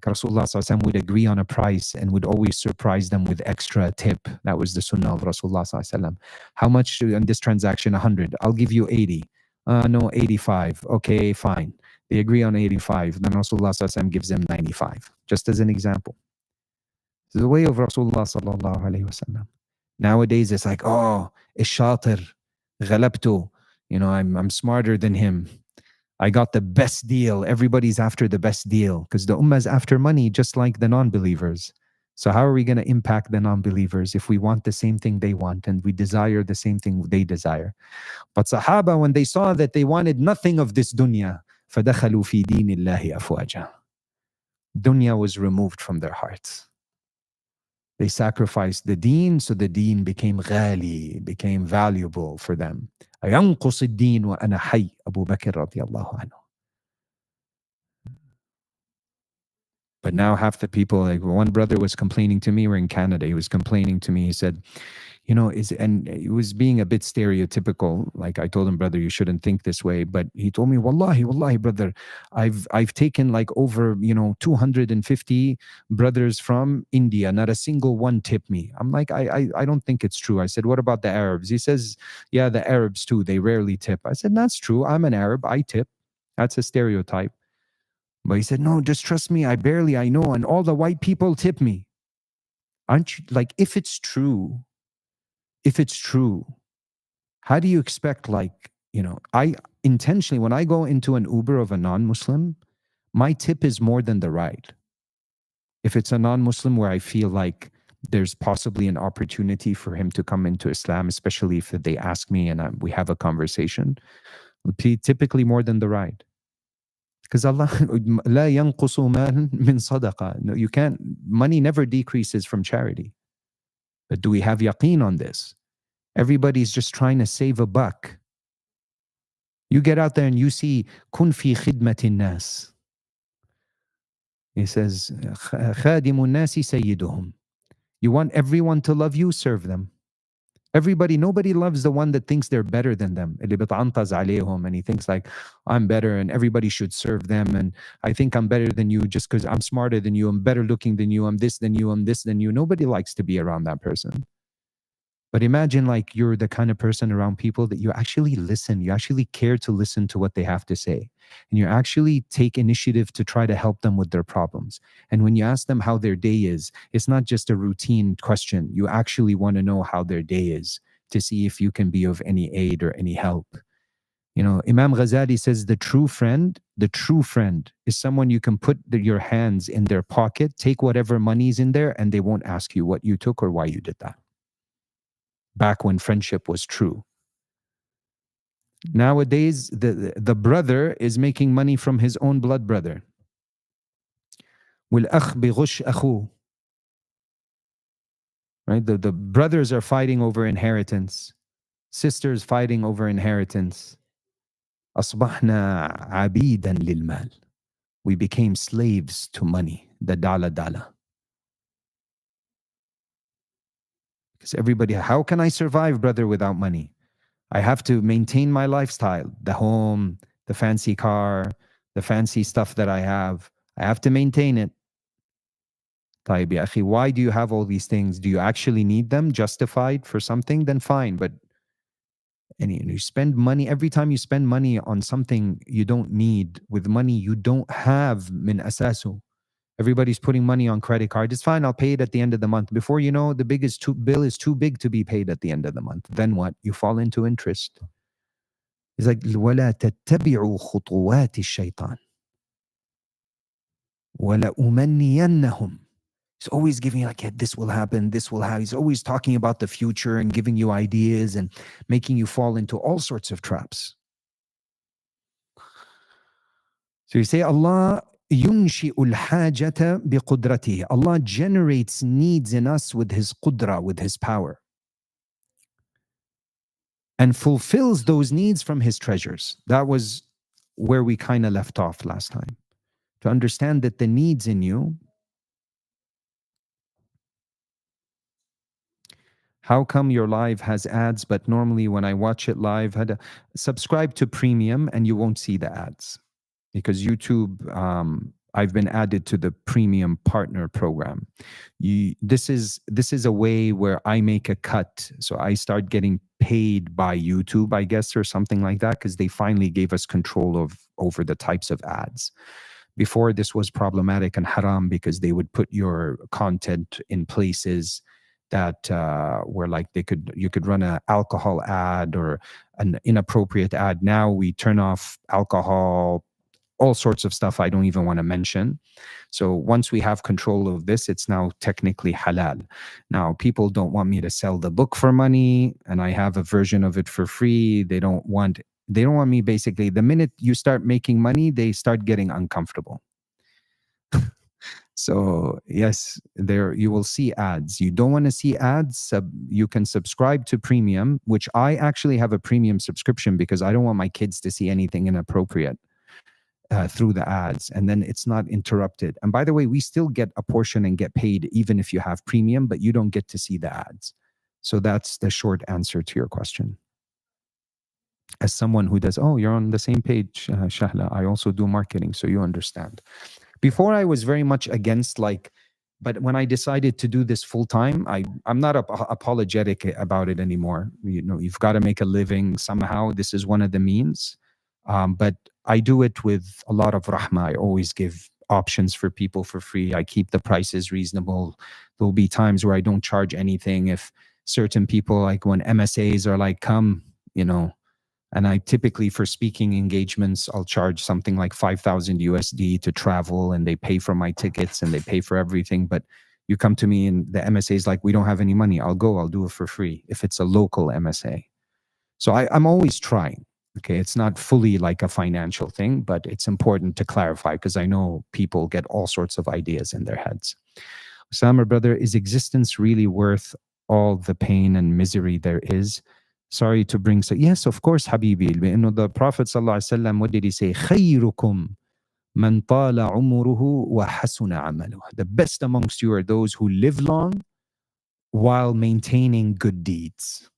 Like Rasulullah ﷺ would agree on a price and would always surprise them with extra tip. That was the sunnah of Rasulullah ﷺ. How much in this transaction? 100. I'll give you 80. No, 85. Okay, fine. They agree on 85. Then Rasulullah ﷺ gives them 95. Just as an example. This is the way of Rasulullah ﷺ. Nowadays, it's like, oh, الشاطر غلبته. You know, I'm smarter than him. I got the best deal. Everybody's after the best deal because the ummah is after money just like the non-believers. So how are we going to impact the non-believers if we want the same thing they want and we desire the same thing they desire? But Sahaba, when they saw that they wanted nothing of this dunya, فَدَخَلُوا فِي دِينِ اللَّهِ أَفْوَاجًا. Dunya was removed from their hearts. They sacrificed the deen, so the deen became ghali, became valuable for them. أَيَنْقُصِ الدِّينُ وَأَنَا حَيٍّ. Abu Bakr radiallahu anhu. But now half the people, like one brother was complaining to me, we're in Canada, he was complaining to me, he said, you know, and he was being a bit stereotypical. Like I told him, brother, you shouldn't think this way. But he told me, wallahi, brother, I've taken like over, 250 brothers from India. Not a single one tipped me. I'm like, I don't think it's true. I said, what about the Arabs? He says, yeah, the Arabs too. They rarely tip. I said, that's true. I'm an Arab. I tip. That's a stereotype. But he said, no, just trust me. I know. And all the white people tip me. Aren't you like, if it's true, how do you expect, I intentionally, when I go into an Uber of a non-Muslim, my tip is more than the ride. If it's a non-Muslim where I feel like there's possibly an opportunity for him to come into Islam, especially if they ask me and we have a conversation, typically more than the ride. Because Allah, لا ينقص مال من صدقة. No, you can't, money never decreases from charity. But do we have yaqeen on this? Everybody's just trying to save a buck. You get out there and you see kun fi khidmati nas. He says, khadimu nasi sayyiduhum. You want everyone to love you, serve them. Nobody loves the one that thinks they're better than them. اللي بتعنطز عليهم, and he thinks like, I'm better and everybody should serve them, and I think I'm better than you just because I'm smarter than you, I'm better looking than you, I'm this than you, I'm this than you. Nobody likes to be around that person. But imagine like you're the kind of person around people that you actually listen, you actually care to listen to what they have to say. And you actually take initiative to try to help them with their problems. And when you ask them how their day is, it's not just a routine question. You actually want to know how their day is to see if you can be of any aid or any help. Imam Ghazali says the true friend is someone you can put your hands in their pocket, take whatever money's in there, and they won't ask you what you took or why you did that. Back when friendship was true. Nowadays, the brother is making money from his own blood brother. وَالْأَخْ بِغُشْ أَخُوهُ. Right? The brothers are fighting over inheritance. Sisters fighting over inheritance. أَصْبَحْنَا عَبِيدًا لِلْمَالِ. We became slaves to money. The dala. Because everybody, how can I survive, brother, without money? I have to maintain my lifestyle, the home, the fancy car, the fancy stuff that I have to maintain it. طيب يا أخي, why do you have all these things? Do you actually need them? Justified for something? Then fine. But you spend money, every time you spend money on something you don't need, with money you don't have, min asasu. Everybody's putting money on credit card. It's fine, I'll pay it at the end of the month. Before you know, the bill is too big to be paid at the end of the month. Then what? You fall into interest. It's like, وَلَا تَتَّبِعُوا خُطُوَاتِ الشَّيْطَانِ وَلَا أُمَنِّيَنَّهُمْ. He's always giving you like, yeah, this will happen, this will happen. He's always talking about the future and giving you ideas and making you fall into all sorts of traps. So you say, Allah يُنْشِئُ الْحَاجَةَ بِقُدْرَتِهِ. Allah generates needs in us with His qudra, with His power. And fulfills those needs from His treasures. That was where we kind of left off last time. To understand that the needs in you, how come your live has ads, but normally when I watch it live, subscribe to premium and you won't see the ads. Because YouTube I've been added to the premium partner program. This is a way where I make a cut. So I start getting paid by YouTube, I guess, or something like that, because they finally gave us control over the types of ads. Before, this was problematic and haram because they would put your content in places that were like you could run an alcohol ad or an inappropriate ad. Now we turn off alcohol, all sorts of stuff I don't even want to mention. So once we have control of this, it's now technically halal. Now, people don't want me to sell the book for money, and I have a version of it for free. They don't want me, basically. The minute you start making money, they start getting uncomfortable. So yes, there you will see ads. You don't want to see ads. You can subscribe to premium, which I actually have a premium subscription because I don't want my kids to see anything inappropriate through the ads, and then it's not interrupted. And by the way, we still get a portion and get paid even if you have premium, but you don't get to see the ads. So that's the short answer to your question. As someone who does, oh, you're on the same page, Shahla. I also do marketing, so you understand. Before, I was very much against, but when I decided to do this full time, I'm not apologetic about it anymore. You know, you've got to make a living somehow. This is one of the means. But I do it with a lot of rahmah. I always give options for people for free. I keep the prices reasonable. There'll be times where I don't charge anything. If certain people, like when MSAs are like, come, you know, and I typically, for speaking engagements, I'll charge something like 5,000 USD to travel, and they pay for my tickets and they pay for everything. But you come to me and the MSA is like, we don't have any money. I'll do it for free if it's a local MSA. So I'm always trying. Okay, it's not fully like a financial thing, but it's important to clarify because I know people get all sorts of ideas in their heads. Osama, brother, is existence really worth all the pain and misery there is? Sorry to bring so. Yes, of course, Habibi. The Prophet ﷺ, what did he say? خيركم من طال عمره وحسن عمله. The best amongst you are those who live long while maintaining good deeds.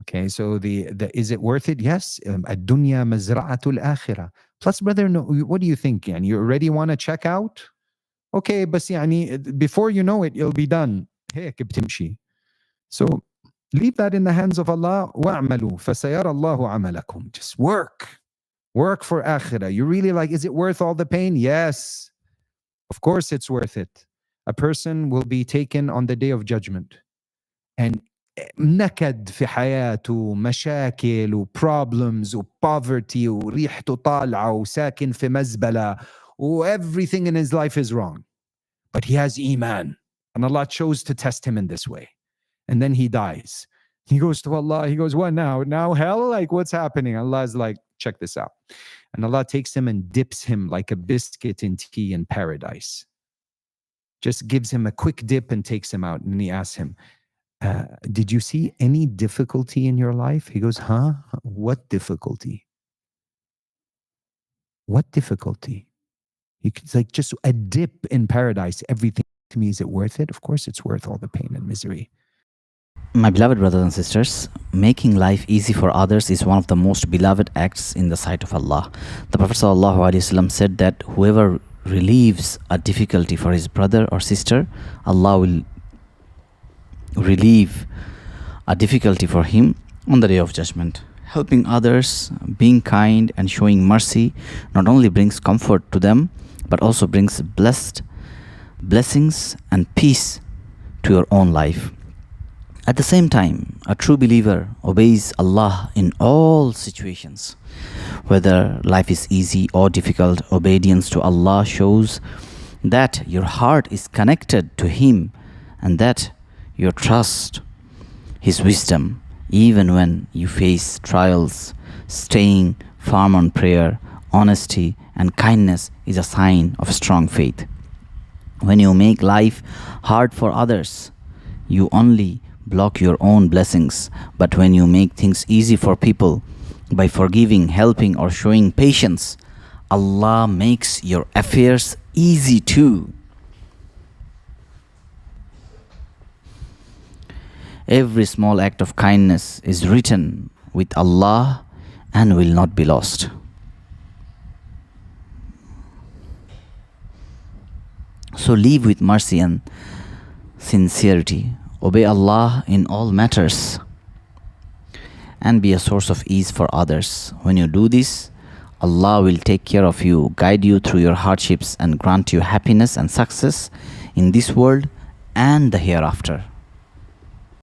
Okay, so the is it worth it? Yes. الدنيا مزرعة الآخرة. Plus, brother, no, what do you think? And you already want to check out? Okay, بس يعني before you know it, it'll be done. هيك بتمشي. So leave that in the hands of Allah. وَاعْمَلُوا فَسَيَرَ اللَّهُ عَمَلَكُمْ. Just work. Work for akhirah. You really like, is it worth all the pain? Yes. Of course it's worth it. A person will be taken on the day of judgment. And نكد في حياته, مشاكل و problems و poverty و ريحته طالعة وساكن في مزبلة everything in his life is wrong. But he has iman. And Allah chose to test him in this way. And then he dies. He goes to Allah. He goes, what now? Now hell? Like, what's happening? Allah is like, check this out. And Allah takes him and dips him like a biscuit in tea in paradise. Just gives him a quick dip and takes him out. And he asks him, did you see any difficulty in your life? He goes, huh? What difficulty? What difficulty? It's like just a dip in paradise. Everything to me, is it worth it? Of course it's worth all the pain and misery. My beloved brothers and sisters, making life easy for others is one of the most beloved acts in the sight of Allah. The Prophet ﷺ said that whoever relieves a difficulty for his brother or sister, Allah will relieve a difficulty for him on the day of judgment. Helping others, being kind and showing mercy not only brings comfort to them, but also brings blessings and peace to your own life. At the same time, a true believer obeys Allah in all situations. Whether life is easy or difficult, obedience to Allah shows that your heart is connected to Him and that you trust His wisdom even when you face trials. Staying firm on prayer, honesty, and kindness is a sign of strong faith. When you make life hard for others, you only block your own blessings. But when you make things easy for people by forgiving, helping, or showing patience, Allah makes your affairs easy too. Every small act of kindness is written with Allah and will not be lost. So live with mercy and sincerity. Obey Allah in all matters and be a source of ease for others. When you do this, Allah will take care of you, guide you through your hardships, and grant you happiness and success in this world and the hereafter.